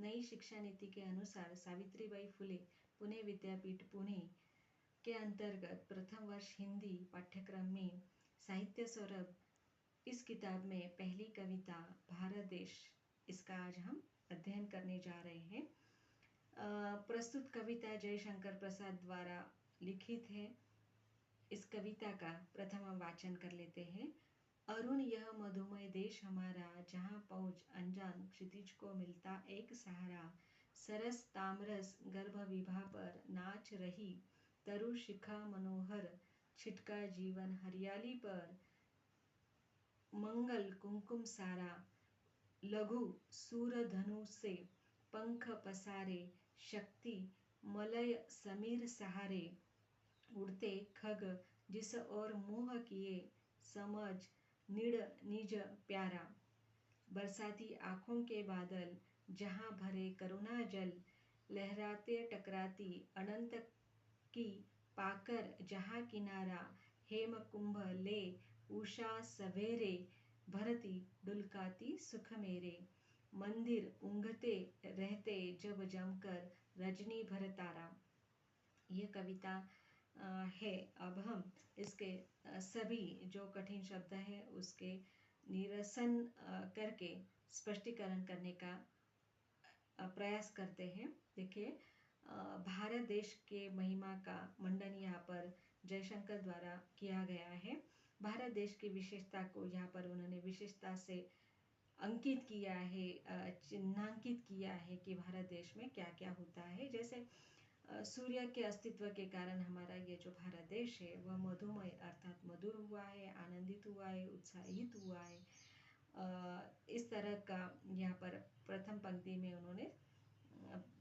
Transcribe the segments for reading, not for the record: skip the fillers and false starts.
नई शिक्षा नीति के अनुसार सावित्रीबाई फुले पुणे विद्यापीठ पुणे के अंतर्गत प्रथम वर्ष हिंदी पाठ्यक्रम में साहित्य सौरभ इस किताब में पहली कविता भारत देश, इसका आज हम अध्ययन करने जा रहे हैं। प्रस्तुत कविता जयशंकर प्रसाद द्वारा लिखित है। इस कविता का प्रथम हम वाचन कर लेते हैं। अरुण यह मधुमय देश हमारा, जहाँ पहुँच अनजान क्षितिज को मिलता एक सहारा। सरस तामरस गर्भ विभा पर नाच रही, तरु शिखा मनोहर छिटका जीवन हरियाली पर। मंगल कुमकुम सारा, लघु सूरधनु से पंख पसारे। शक्ति मलय समीर सहारे, उड़ते खग जिस और मोह किए। समझ निड़ निज प्यारा, बरसाती आँखों के बादल जहाँ भरे करुणा जल। लहराते टकराती अनंत की पाकर जहाँ किनारा। हेम कुंभ ले उषा सवेरे, भरती डुलकाती सुख मेरे। मंदिर ऊँघते रहते जब जमकर, रजनी भर तारा। ये कविता है। अब हम इसके सभी जो कठिन शब्द हैं उसके निरसन करके स्पष्टीकरण करने का प्रयास करते हैं। देखिए, भारत देश के महिमा का मंडन यहाँ पर जयशंकर द्वारा किया गया है। भारत देश की विशेषता को यहाँ पर उन्होंने विशेषता से अंकित किया है, चिन्हांकित किया है कि भारत देश में क्या क्या होता है। जैसे सूर्य के अस्तित्व के कारण हमारा ये जो भारत देश है वह मधुमय अर्थात मधुर हुआ है, आनंदित हुआ है, उत्साहित हुआ है। इस तरह का यहाँ पर प्रथम पंक्ति में उन्होंने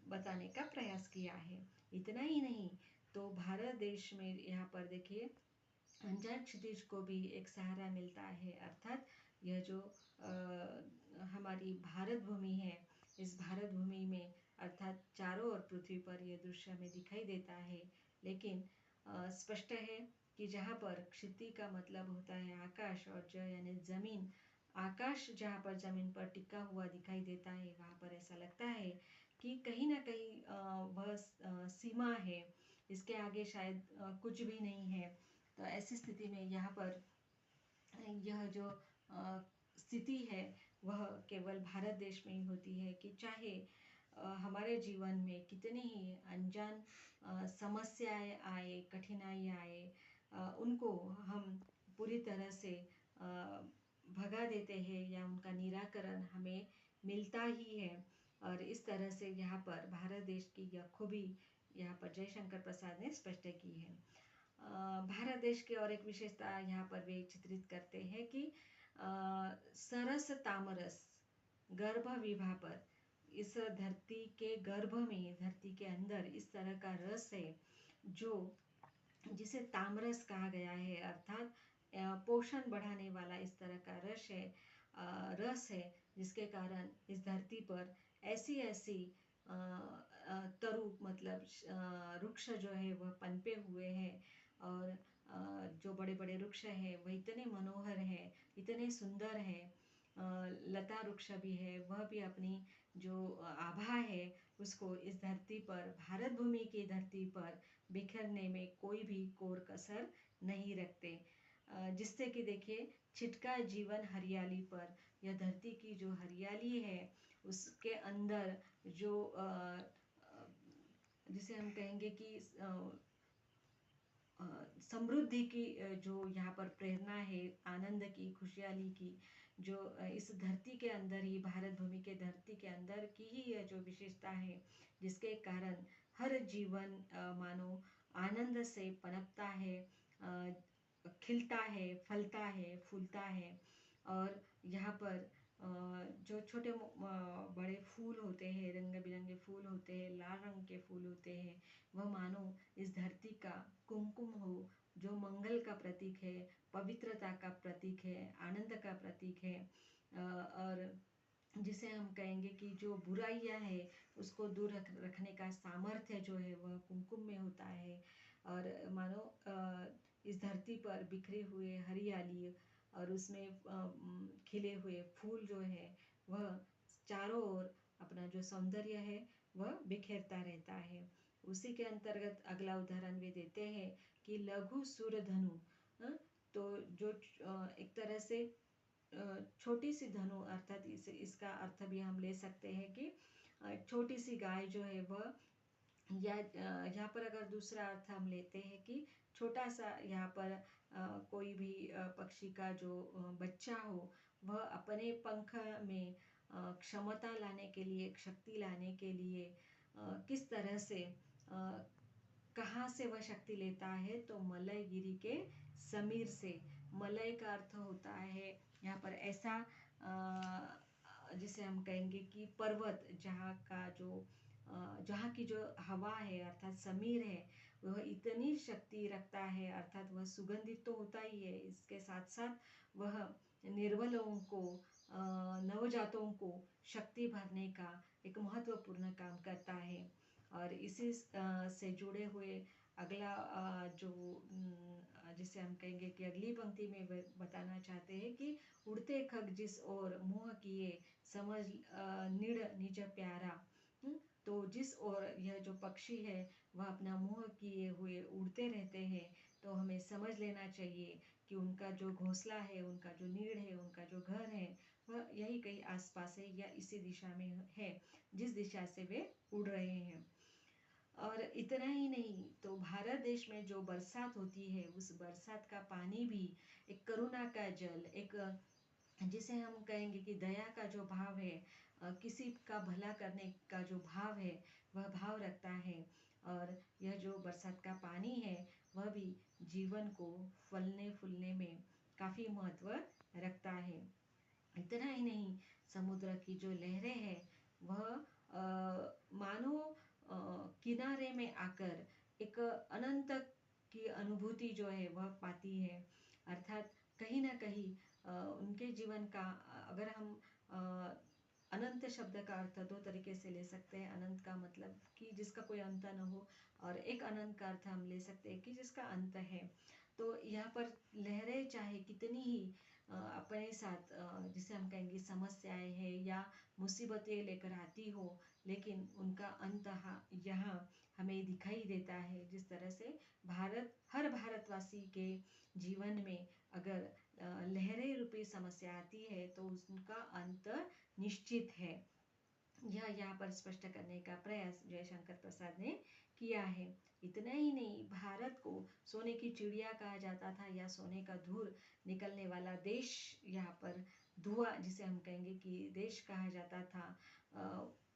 बताने का प्रयास किया है। इतना ही नहीं तो भारत देश में यहाँ पर देखिए अनजान क्षितिज को भी एक सहारा मिलता है, अर्थात यह जो हमारी भारत भूमि है, इस भारत भूमि में अर्थात चारों ओर पृथ्वी पर यह दृश्य हमें दिखाई देता है। लेकिन स्पष्ट है कि जहाँ पर क्षिति का मतलब होता है आकाश और ज यानी जमीन, आकाश जहाँ पर जमीन पर टिका हुआ दिखाई देता है वहाँ पर ऐसा लगता है कि कहीं ना कहीं वह सीमा है, इसके आगे शायद कुछ भी नहीं है। तो ऐसी स्थिति में यहाँ पर यह जो स्थिति है वह केवल भारत देश में ही होती है कि चाहे हमारे जीवन में कितनी ही अनजान समस्याएं आए, कठिनाई आए, उनको हम पूरी तरह से भगा देते हैं या उनका निराकरण हमें मिलता ही है। और इस तरह से यहाँ पर भारत देश की यह खूबी यहाँ पर जयशंकर प्रसाद ने स्पष्ट की है। भारत देश की और एक विशेषता यहाँ पर वे चित्रित करते हैं कि सरस तामरस गर्भ विभा पर, इस धरती के गर्भ में, धरती के अंदर इस तरह का रस है जो जिसे तामरस कहा गया है, अर्थात पोषण बढ़ाने वाला इस तरह का रस है जिसके कारण इस धरती पर ऐसी ऐसी तरु मतलब वृक्ष जो है वह पनपे हुए हैं। और जो बड़े बड़े वृक्ष हैं वह इतने मनोहर हैं, इतने सुंदर हैं। लता वृक्ष भी है, वह भी अपनी जो आभा है उसको इस धरती पर, भारत भूमि की धरती पर बिखरने में कोई भी कोर कसर नहीं रखते। जिससे कि देखिए छिटका जीवन हरियाली पर, यह धरती की जो हरियाली है उसके अंदर जो जिसे हम कहेंगे कि समृद्धि की जो यहाँ पर प्रेरणा है, आनंद की, खुशहाली की, जो इस धरती के अंदर ही, भारत भूमि के धरती के अंदर की ही यह जो विशेषता है जिसके कारण हर जीवन मानो आनंद से पनपता है, खिलता है, फलता है, फूलता है। और यहाँ पर जो छोटे बड़े फूल होते हैं, रंग बिरंगे फूल होते हैं, लाल रंग के फूल होते हैं, वह मानो इस धरती का कुमकुम हो, जो मंगल का प्रतीक है, पवित्रता का प्रतीक है, आनंद का प्रतीक है। और जिसे हम कहेंगे कि जो बुराइयां है उसको दूर रखने का सामर्थ्य जो है वह कुमकुम में होता है। और मानो इस धरती पर बिखरे हुए हरियाली और उसमें खिले हुए फूल जो है वह चारों ओर अपना जो सौंदर्य है वह बिखेरता रहता है। उसी के अंतर्गत अगला उदाहरण वे देते हैं कि लघु सूरधनु, तो जो एक तरह से छोटी सी धनु, अर्थात इसका अर्थ भी हम ले सकते हैं कि छोटी सी गाय जो है वह, या यहाँ पर अगर दूसरा अर्थ हम लेते हैं कि छोटा सा यहाँ पर कोई भी पक्षी का जो बच्चा हो, वह अपने पंख में क्षमता लाने के लिए, शक्ति लाने के लिए किस तरह से, कहाँ से वह शक्ति लेता है, तो मलय गिरी के समीर से। मलय का अर्थ होता है यहाँ पर ऐसा जिसे हम कहेंगे कि पर्वत, जहाँ की जो हवा है अर्थात समीर है, वह इतनी शक्ति रखता है, अर्थात वह सुगंधित तो होता ही है, इसके साथ साथ वह निर्बलों को, नवजातों को शक्ति भरने का एक महत्वपूर्ण काम करता है। और इसी से जुड़े हुए अगला जो जिसे हम कहेंगे कि अगली पंक्ति में बताना चाहते हैं कि उड़ते खग जिस ओर मुँह किए समझ निड़ निज प्यारा। तो जिस ओर यह जो पक्षी है वह अपना मुँह किए हुए उड़ते रहते हैं, तो हमें समझ लेना चाहिए कि उनका जो घोंसला है, उनका जो नीड़ है, उनका जो घर है, वह यही कहीं आसपास है या इसी दिशा में है जिस दिशा से वे उड़ रहे हैं। और इतना ही नहीं, तो भारत देश में जो बरसात होती है, उस बरसात का पानी भी एक करुणा का जल, एक जिसे हम कहेंगे कि दया का जो भाव है, किसी का भला करने का जो भाव है, वह भाव रखता है। और यह जो बरसात का पानी है वह भी जीवन को फलने फूलने में काफ़ी महत्व रखता है। इतना ही नहीं, समुद्र की जो लहरें हैं वह मानो किनारे में आकर एक अनंत की अनुभूति जो है वह पाती है। अर्थात कहीं ना कहीं उनके जीवन का, अगर हम अनंत शब्द का अर्थ दो तरीके से ले सकते हैं। अनंत का मतलब कि जिसका कोई अंत न हो, और एक अनंत का अर्थ हम ले सकते हैं कि जिसका अंत है। तो यहाँ पर लहरें चाहे कितनी ही अपने साथ जिसे हम कहेंगे समस्याएं हैं या मुसीबतें लेकर आती हो, लेकिन उनका अंत यहाँ हमें दिखाई देता है। जिस तरह से हर भारतवासी के जीवन में अगर लहरें रूपी समस्या आती है तो उसका अंत निश्चित है। यह यहाँ पर स्पष्ट करने का प्रयास जयशंकर प्रसाद ने किया है। इतना ही नहीं, भारत को सोने की चिड़िया कहा जाता था या सोने का धूल निकलने वाला देश, यहाँ पर धुआं जिसे हम कहेंगे कि देश कहा जाता था।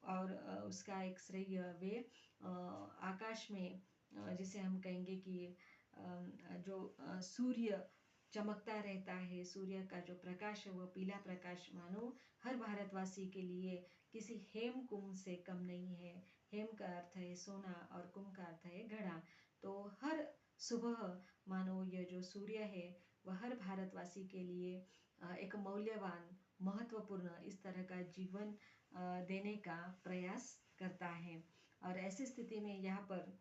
और उसका एक श्रेय वे आकाश में जिसे हम कहेंगे कि जो सूर्य चमकता रहता है, सूर्य का जो प्रकाश है वो पीला प्रकाश मानो हर भारतवासी के लिए किसी हेम कुंभ से कम नहीं है। हेम का अर्थ है सोना और कुंभ का अर्थ है घड़ा। तो हर सुबह मानो यह जो सूर्य है वह हर भारतवासी के लिए एक मौल्यवान, महत्वपूर्ण इस तरह का जीवन देने का प्रयास करता है। और ऐसी स्थिति में यहाँ पर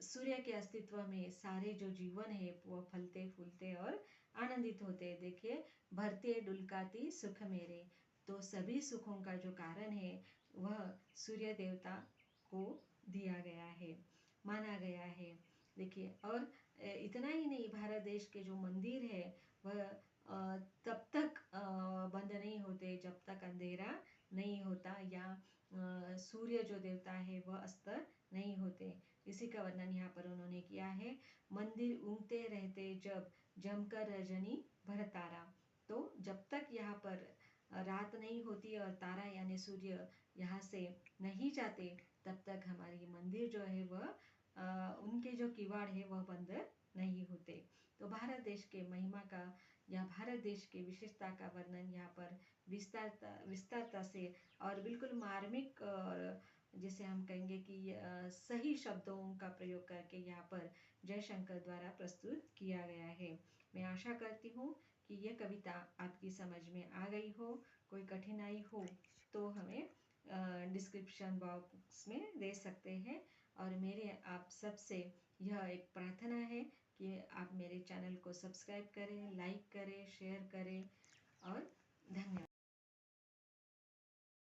सूर्य के अस्तित्व में सारे जो जीवन है वो फलते फूलते और आनंदित होते। देखिए, भरते डुलकाती सुख मेरे, तो सभी सुखों का जो कारण है वह सूर्य देवता को दिया गया है, माना गया है। देखिए, और इतना ही नहीं, भारत देश के जो मंदिर है वह तब तक बंद नहीं होते जब तक अंधेरा नहीं होता या सूर्य जो देवता है वह अस्त नहीं होते। इसी का वर्णन यहाँ पर उन्होंने किया है। मंदिर उगते रहते जब जमकर रजनी भर तारा, तो जब तक यहाँ पर रात नहीं होती और तारा यानी सूर्य यहाँ से नहीं जाते, तब तक हमारी मंदिर जो है वह उनके जो किवाड़ है वह बंद नहीं होते। तो भारत देश के महिमा का या भारत देश के विशेषता का वर्णन यहाँ पर विस्तारता से और बिल्कुल मार्मिक और जिसे हम कहेंगे कि सही शब्दों का प्रयोग करके यहाँ पर जयशंकर द्वारा प्रस्तुत किया गया है। मैं आशा करती हूँ कि यह कविता आपकी समझ में आ गई हो। कोई कठिनाई हो तो हमें डिस्क्रिप्शन बॉक्स में दे सकते हैं। और मेरे आप सबसे यह एक प्रार्थना है कि आप मेरे चैनल को सब्सक्राइब करें, लाइक करें, शेयर करें और धन्यवाद।